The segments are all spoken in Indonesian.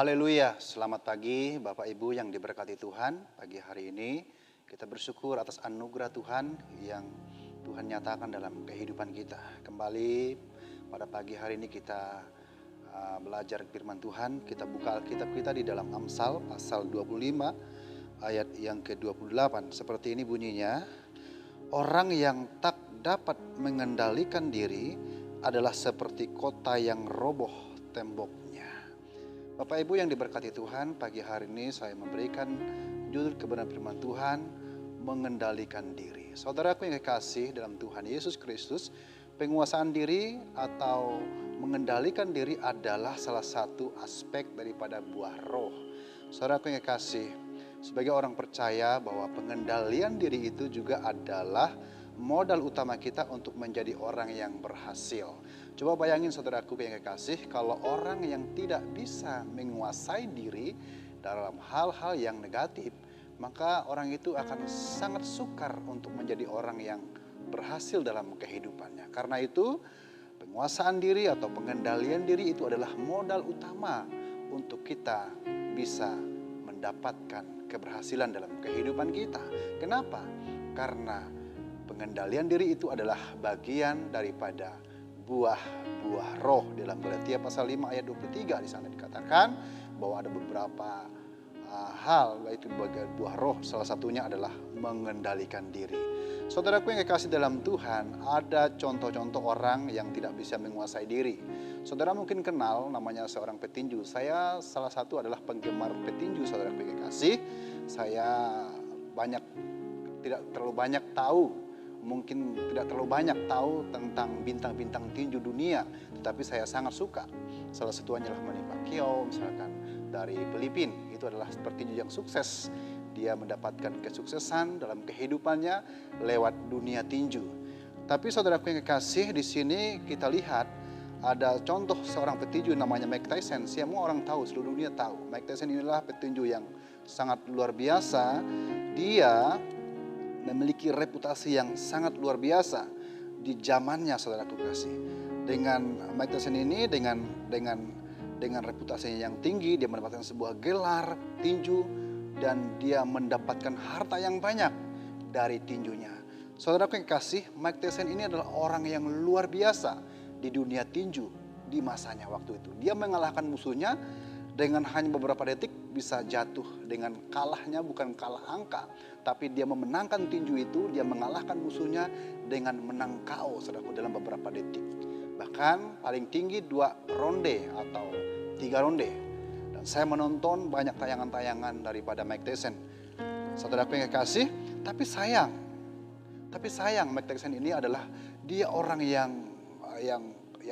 Haleluya, selamat pagi Bapak Ibu yang diberkati Tuhan. Pagi hari ini kita bersyukur atas anugerah Tuhan yang Tuhan nyatakan dalam kehidupan kita. Kembali pada pagi hari ini kita belajar firman Tuhan. Kita buka Alkitab kita di dalam Amsal pasal 25 ayat yang ke-28. Seperti ini bunyinya, orang yang tak dapat mengendalikan diri adalah seperti kota yang roboh temboknya. Bapak Ibu yang diberkati Tuhan, pagi hari ini saya memberikan judul kebenaran firman Tuhan, mengendalikan diri. Saudaraku yang kekasih dalam Tuhan Yesus Kristus, penguasaan diri atau mengendalikan diri adalah salah satu aspek daripada buah roh. Saudaraku yang kekasih, sebagai orang percaya bahwa pengendalian diri itu juga adalah modal utama kita untuk menjadi orang yang berhasil. Coba bayangin saudaraku yang kekasih, kalau orang yang tidak bisa menguasai diri dalam hal-hal yang negatif, maka orang itu akan sangat sukar untuk menjadi orang yang berhasil dalam kehidupannya. Karena itu, penguasaan diri atau pengendalian diri itu adalah modal utama untuk kita bisa mendapatkan keberhasilan dalam kehidupan kita. Kenapa? Karena pengendalian diri itu adalah bagian daripada buah roh. Dalam Galatia pasal 5 ayat 23 di sana dikatakan bahwa ada beberapa hal, yaitu bagian buah roh. Salah satunya adalah mengendalikan diri. Saudaraku yang kekasih dalam Tuhan, ada contoh-contoh orang yang tidak bisa menguasai diri. Saudara mungkin kenal namanya seorang petinju. Saya salah satu adalah penggemar petinju, saudaraku yang kekasih. Saya tidak terlalu banyak tahu, mungkin tidak terlalu banyak tahu tentang bintang-bintang tinju dunia, tetapi saya sangat suka. Salah satunya adalah Manny Pacquiao, misalkan dari Filipina. Itu adalah petinju yang sukses. Dia mendapatkan kesuksesan dalam kehidupannya lewat dunia tinju. Tapi saudaraku yang kekasih, di sini kita lihat ada contoh seorang petinju namanya Mike Tyson. Semua orang tahu, seluruh dunia tahu. Mike Tyson inilah petinju yang sangat luar biasa. Dia memiliki reputasi yang sangat luar biasa di zamannya, saudaraku kasih. Dengan Mike Tyson ini dengan reputasinya yang tinggi, dia mendapatkan sebuah gelar tinju dan dia mendapatkan harta yang banyak dari tinjunya. Saudaraku yang kasih, Mike Tyson ini adalah orang yang luar biasa di dunia tinju di masanya waktu itu. Dia mengalahkan musuhnya dengan hanya beberapa detik, bisa jatuh dengan kalahnya, bukan kalah angka, tapi dia memenangkan tinju itu, dia mengalahkan musuhnya dengan menang KO, saudaraku, dalam beberapa detik. Bahkan paling tinggi 2 ronde atau 3 ronde. Dan saya menonton banyak tayangan-tayangan daripada Mike Tyson. Saudaraku yang kekasih, tapi sayang Mike Tyson ini adalah dia orang yang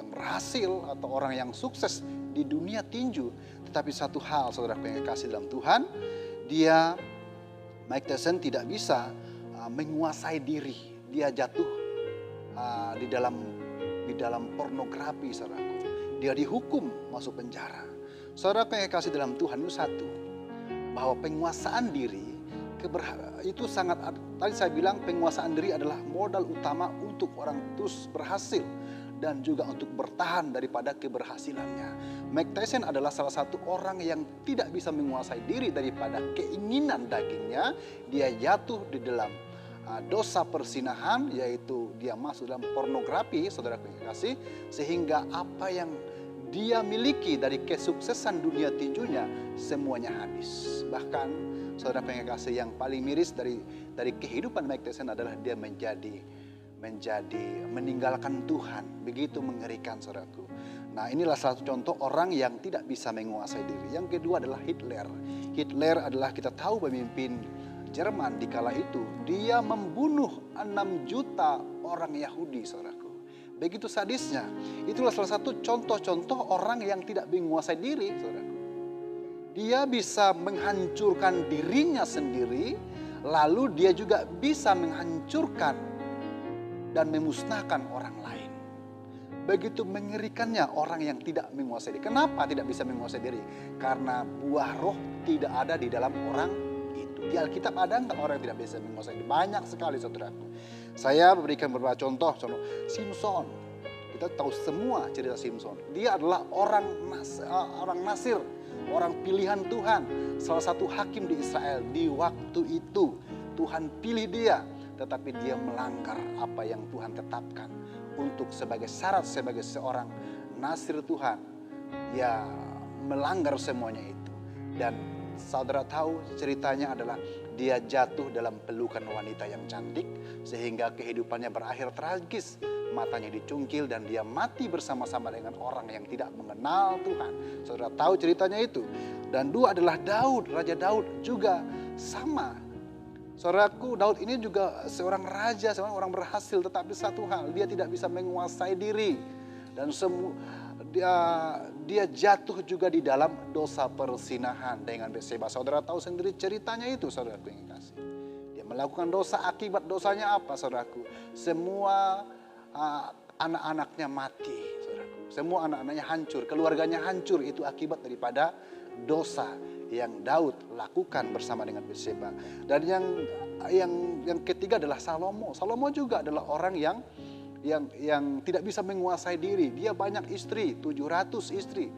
berhasil atau orang yang sukses di dunia tinju. Tetapi satu hal, saudaraku yang kekasih dalam Tuhan, Mike Tyson tidak bisa menguasai diri. Dia jatuh di dalam pornografi, saudaraku. Dia dihukum masuk penjara. Saudaraku yang kekasih dalam Tuhan, itu satu, bahwa penguasaan diri itu sangat, tadi saya bilang penguasaan diri adalah modal utama untuk orang terus berhasil dan juga untuk bertahan daripada keberhasilannya. Mike Tyson adalah salah satu orang yang tidak bisa menguasai diri daripada keinginan dagingnya. Dia jatuh di dalam dosa persinahan, yaitu dia masuk dalam pornografi, saudara kasih, sehingga apa yang dia miliki dari kesuksesan dunia tinjunya semuanya habis. Bahkan saudara kasih, yang paling miris dari kehidupan Mike Tyson adalah dia meninggalkan Tuhan. Begitu mengerikan, saudaraku. Nah, inilah salah satu contoh orang yang tidak bisa menguasai diri. Yang kedua adalah Hitler. Hitler adalah, kita tahu, pemimpin Jerman di kala itu. Dia membunuh 6 juta orang Yahudi, saudaraku. Begitu sadisnya. Itulah salah satu contoh-contoh orang yang tidak menguasai diri, saudaraku. Dia bisa menghancurkan dirinya sendiri, lalu dia juga bisa menghancurkan dan memusnahkan orang lain. Begitu mengerikannya orang yang tidak menguasai diri. Kenapa tidak bisa menguasai diri? Karena buah roh tidak ada di dalam orang itu. Di Alkitab ada nggak orang yang tidak bisa menguasai diri? Banyak sekali, saudaraku. Saya berikan beberapa contoh. Simpson. Kita tahu semua cerita Simpson. Dia adalah orang Nasir, orang pilihan Tuhan, salah satu hakim di Israel di waktu itu. Tuhan pilih dia, tetapi dia melanggar apa yang Tuhan tetapkan untuk sebagai syarat sebagai seorang nasir Tuhan. Dia melanggar semuanya itu. Dan saudara tahu ceritanya adalah dia jatuh dalam pelukan wanita yang cantik sehingga kehidupannya berakhir tragis. Matanya dicungkil dan dia mati bersama-sama dengan orang yang tidak mengenal Tuhan. Saudara tahu ceritanya itu. Dan dua adalah Daud, Raja Daud juga sama. Saudaraku, Daud ini juga seorang raja, seorang orang berhasil, tetapi satu hal, dia tidak bisa menguasai diri. Dan dia jatuh juga di dalam dosa persinahan dengan Batseba. Saudara tahu sendiri ceritanya itu, saudaraku yang kasih. Dia melakukan dosa, akibat dosanya apa, saudaraku? Semua anak-anaknya mati, saudaraku. Semua anak-anaknya hancur, keluarganya hancur. Itu akibat daripada dosa yang Daud lakukan bersama dengan Batseba. Dan yang ketiga adalah Salomo. Salomo juga adalah orang yang tidak bisa menguasai diri. Dia banyak istri, 700 istri,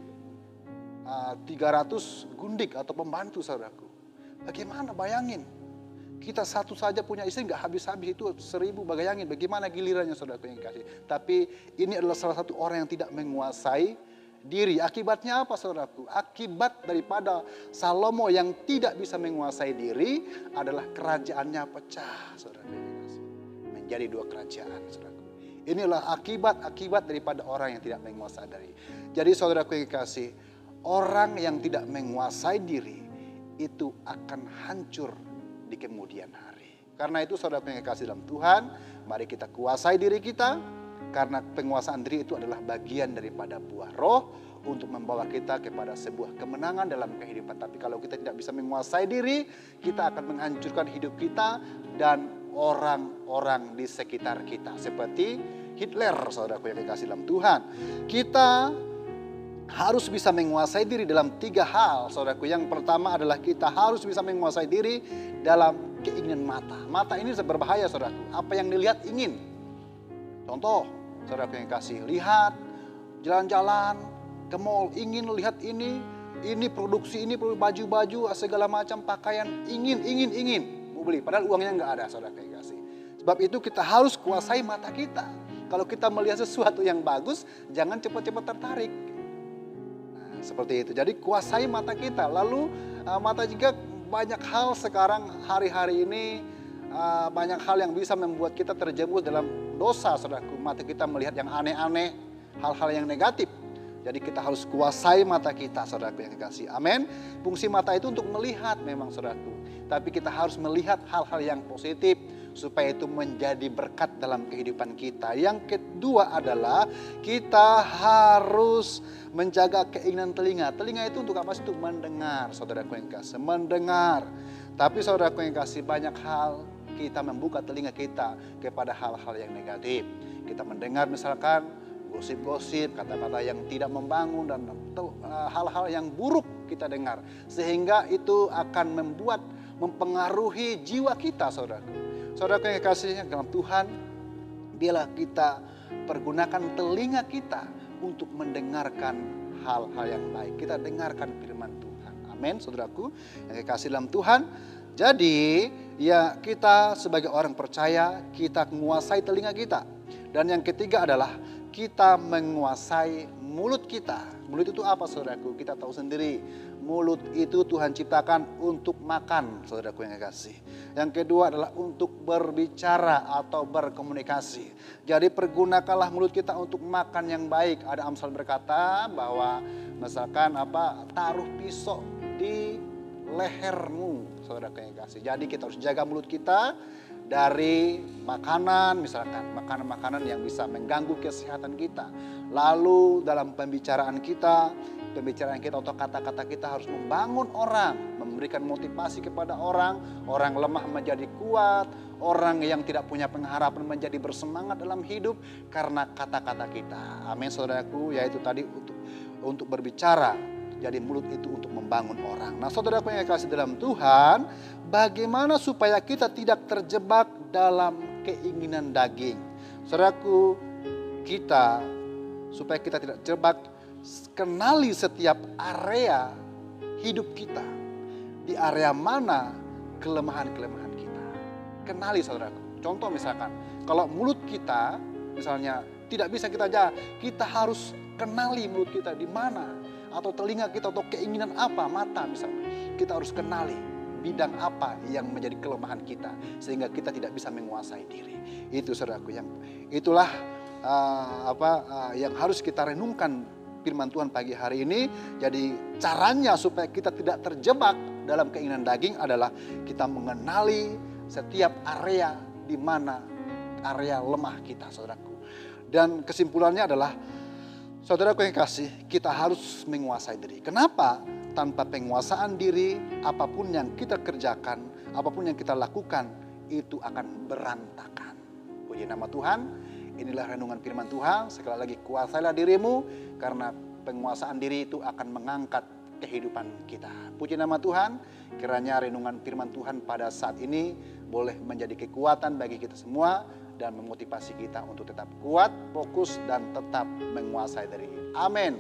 300 gundik atau pembantu, saudaraku. Bagaimana, bayangin, kita satu saja punya istri nggak habis-habis, itu 1000, bayangin bagaimana gilirannya, saudaraku yang kasih. Tapi ini adalah salah satu orang yang tidak menguasai diri. Akibatnya apa, saudaraku? Akibat daripada Salomo yang tidak bisa menguasai diri adalah kerajaannya pecah, saudaraku yang kasih. Menjadi 2 kerajaan, saudaraku. Inilah akibat daripada orang yang tidak menguasai diri. Jadi saudaraku yang kasih, orang yang tidak menguasai diri itu akan hancur di kemudian hari. Karena itu saudaraku yang kasih dalam Tuhan, mari kita kuasai diri kita. Karena penguasaan diri itu adalah bagian daripada buah roh untuk membawa kita kepada sebuah kemenangan dalam kehidupan. Tapi kalau kita tidak bisa menguasai diri, kita akan menghancurkan hidup kita dan orang-orang di sekitar kita. Seperti Hitler, saudaraku yang dikasih dalam Tuhan. Kita harus bisa menguasai diri dalam 3 hal, saudaraku. Yang pertama adalah kita harus bisa menguasai diri dalam keinginan mata. Mata ini berbahaya, saudaraku. Apa yang dilihat ingin. Contoh, saudaraku yang kasih, lihat, jalan-jalan ke mall, ingin lihat ini produksi, ini baju-baju, segala macam pakaian, ingin, mau beli. Padahal uangnya nggak ada, saudaraku yang kasih. Sebab itu kita harus kuasai mata kita. Kalau kita melihat sesuatu yang bagus, jangan cepat-cepat tertarik. Nah, seperti itu. Jadi kuasai mata kita. Lalu mata juga banyak hal sekarang hari-hari ini, banyak hal yang bisa membuat kita terjerumus dalam dosa, saudaraku. Mata kita melihat yang aneh-aneh, hal-hal yang negatif. Jadi kita harus kuasai mata kita, saudaraku yang dikasih. Amin. Fungsi mata itu untuk melihat memang, saudaraku. Tapi kita harus melihat hal-hal yang positif supaya itu menjadi berkat dalam kehidupan kita. Yang kedua adalah kita harus menjaga keinginan telinga. Telinga itu untuk apa sih? Untuk mendengar, saudaraku yang kasih. Mendengar. Tapi saudaraku yang kasih, banyak hal kita membuka telinga kita kepada hal-hal yang negatif. Kita mendengar misalkan gosip-gosip, kata-kata yang tidak membangun dan hal-hal yang buruk kita dengar. Sehingga itu akan mempengaruhi jiwa kita, saudaraku. Saudaraku yang kasihnya dalam Tuhan, biarlah kita pergunakan telinga kita untuk mendengarkan hal-hal yang baik. Kita dengarkan firman Tuhan. Amin, saudaraku yang kasih dalam Tuhan. Jadi ya kita sebagai orang percaya kita menguasai telinga kita. Dan yang ketiga adalah kita menguasai mulut kita. Mulut itu apa, saudaraku? Kita tahu sendiri. Mulut itu Tuhan ciptakan untuk makan, saudaraku yang kasih. Yang kedua adalah untuk berbicara atau berkomunikasi. Jadi pergunakanlah mulut kita untuk makan yang baik. Ada Amsal berkata bahwa misalkan taruh pisau di lehermu, saudaraku yang kasih. Jadi kita harus jaga mulut kita dari makanan, misalkan makanan-makanan yang bisa mengganggu kesehatan kita. Lalu dalam pembicaraan kita atau kata-kata kita harus membangun orang, memberikan motivasi kepada orang lemah menjadi kuat, orang yang tidak punya pengharapan menjadi bersemangat dalam hidup karena kata-kata kita. Amin, saudaraku, yaitu tadi untuk berbicara. Jadi mulut itu untuk membangun orang. Nah, saudaraku yang kasih dalam Tuhan, bagaimana supaya kita tidak terjebak dalam keinginan daging? Saudaraku, supaya kita tidak terjebak, kenali setiap area hidup kita. Di area mana kelemahan-kelemahan kita. Kenali saudaraku. Contoh misalkan, kalau mulut kita misalnya tidak bisa kita jaga, kita harus kenali mulut kita di mana. Atau telinga kita, atau keinginan apa, mata misalnya. Kita harus kenali bidang apa yang menjadi kelemahan kita. Sehingga kita tidak bisa menguasai diri. Itu saudaraku, itulah yang harus kita renungkan firman Tuhan pagi hari ini. Jadi caranya supaya kita tidak terjebak dalam keinginan daging adalah kita mengenali setiap area di mana area lemah kita, saudaraku. Dan kesimpulannya adalah, saudaraku yang kasih, kita harus menguasai diri. Kenapa? Tanpa penguasaan diri, apapun yang kita kerjakan, apapun yang kita lakukan, itu akan berantakan. Puji nama Tuhan. Inilah renungan firman Tuhan. Sekali lagi, kuasailah dirimu, karena penguasaan diri itu akan mengangkat kehidupan kita. Puji nama Tuhan. Kiranya renungan firman Tuhan pada saat ini boleh menjadi kekuatan bagi kita semua dan memotivasi kita untuk tetap kuat, fokus, dan tetap menguasai diri. Amin.